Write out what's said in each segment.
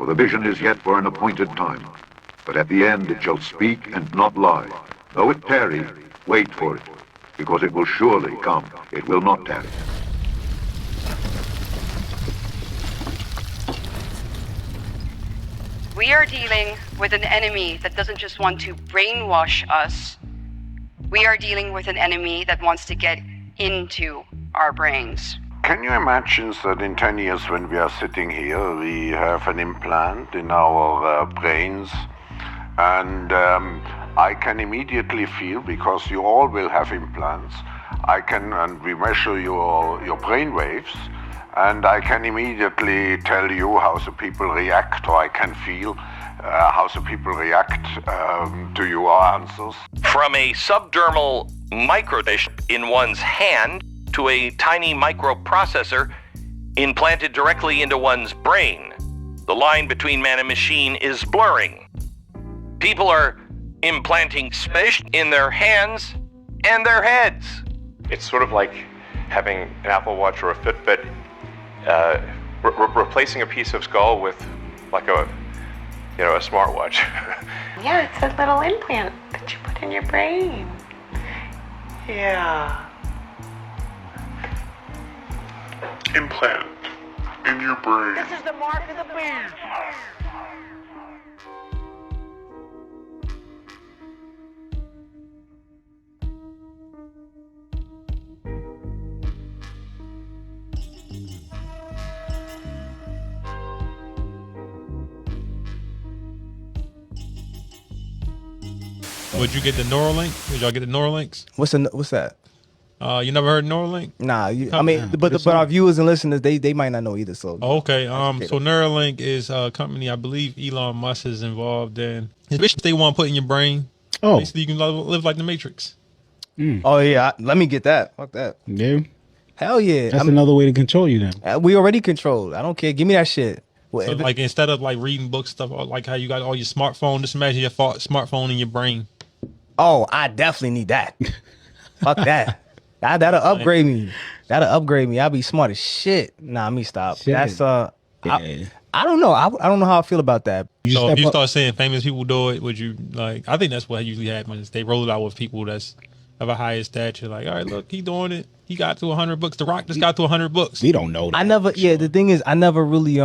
for the vision is yet for an appointed time. But at the end it shall speak and not lie. Though it tarry, wait for it, because it will surely come. It will not tarry. We are dealing with an enemy that doesn't just want to brainwash us. We are dealing with an enemy that wants to get into our brains. Can you imagine that in 10 years when we are sitting here, we have an implant in our brains, and I can immediately feel, because you all will have implants, and we measure your brain waves, and I can immediately tell you how the people react, or I can feel how the people react to your answers. From a subdermal microchip in one's hand to a tiny microprocessor implanted directly into one's brain, the line between man and machine is blurring. People are implanting space in their hands and their heads. It's sort of like having an Apple Watch or a Fitbit, replacing a piece of skull with like a smartwatch. Yeah, it's a little implant that you put in your brain. Yeah. Implant in your brain. This is the mark of the beast. Would you get the Neuralink? Did y'all get the Neuralinks? What's that? You never heard Neuralink? Nah, but our viewers and listeners, they might not know either. So okay. So Neuralink is a company I believe Elon Musk is involved in. It's they want to put in your brain. Oh, basically you can live like the Matrix. Oh yeah, let me get that. Fuck that. Yeah. Hell yeah. That's another way to control you then. We already controlled. I don't care. Give me that shit. So like instead of like reading books stuff, like how you got all your smartphone, just imagine your smartphone in your brain. Oh, I definitely need that. Fuck that. That'll upgrade me. I'll be smart as shit. Nah, let me stop. Shit. That's Yeah. I don't know. I don't know how I feel about that. So if you start seeing famous people do it, would you like? I think that's what usually happens. They roll it out with people that's of a higher stature. Like, all right, look, he doing it. He got to 100 books. The Rock just got to 100 books. We don't know that. The thing is, I never really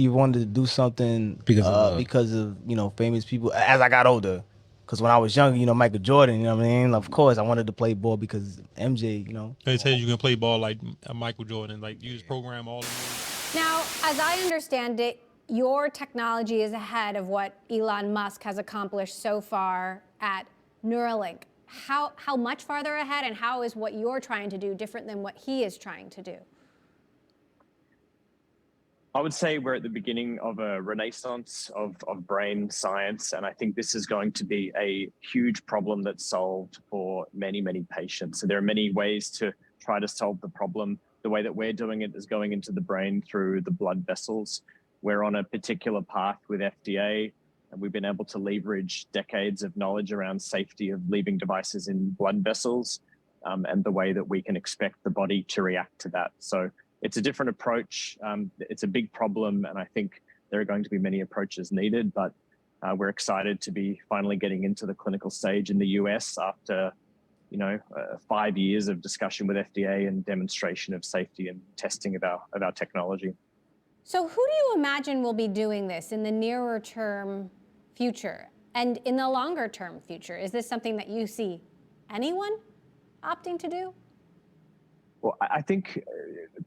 wanted to do something because of famous people as I got older. Because when I was younger, Michael Jordan, you know what I mean? Of course, I wanted to play ball because MJ, They tell you can play ball like Michael Jordan, like you just program all of them. Now, as I understand it, your technology is ahead of what Elon Musk has accomplished so far at Neuralink. How much farther ahead, and how is what you're trying to do different than what he is trying to do? I would say we're at the beginning of a renaissance of brain science, and I think this is going to be a huge problem that's solved for many, many patients. So there are many ways to try to solve the problem. The way that we're doing it is going into the brain through the blood vessels. We're on a particular path with FDA, and we've been able to leverage decades of knowledge around safety of leaving devices in blood vessels, and the way that we can expect the body to react to that. So it's a different approach. It's a big problem, and I think there are going to be many approaches needed, but we're excited to be finally getting into the clinical stage in the US after 5 years of discussion with FDA and demonstration of safety and testing of our technology. So who do you imagine will be doing this in the nearer term future and in the longer term future? Is this something that you see anyone opting to do? Well, I think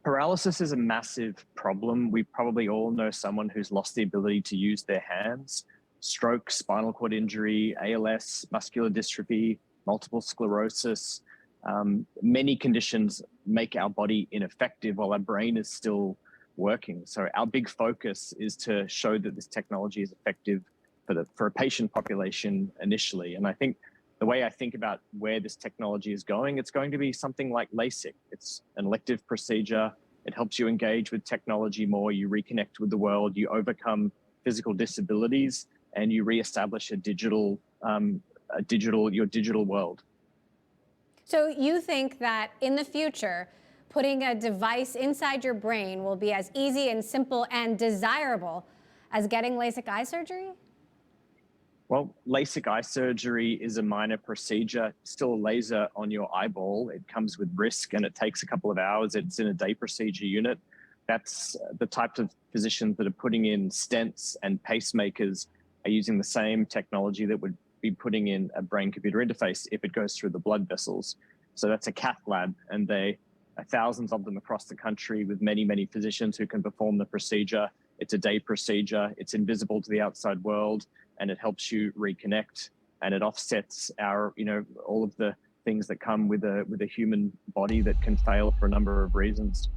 paralysis is a massive problem. We probably all know someone who's lost the ability to use their hands. Stroke, spinal cord injury, ALS, muscular dystrophy, multiple sclerosis. Many conditions make our body ineffective while our brain is still working. So our big focus is to show that this technology is effective for a patient population initially. And I think the way I think about where this technology is going, it's going to be something like LASIK. It's an elective procedure. It helps you engage with technology more. You reconnect with the world. You overcome physical disabilities, and you reestablish your digital world. So you think that in the future, putting a device inside your brain will be as easy and simple and desirable as getting LASIK eye surgery? Well, LASIK eye surgery is a minor procedure, still a laser on your eyeball. It comes with risk and it takes a couple of hours. It's in a day procedure unit. That's the types of physicians that are putting in stents and pacemakers are using the same technology that would be putting in a brain-computer interface if it goes through the blood vessels. So that's a cath lab, and they are thousands of them across the country with many, many physicians who can perform the procedure. It's a day procedure. It's invisible to the outside world, and it helps you reconnect, and it offsets our, all of the things that come with a human body that can fail for a number of reasons.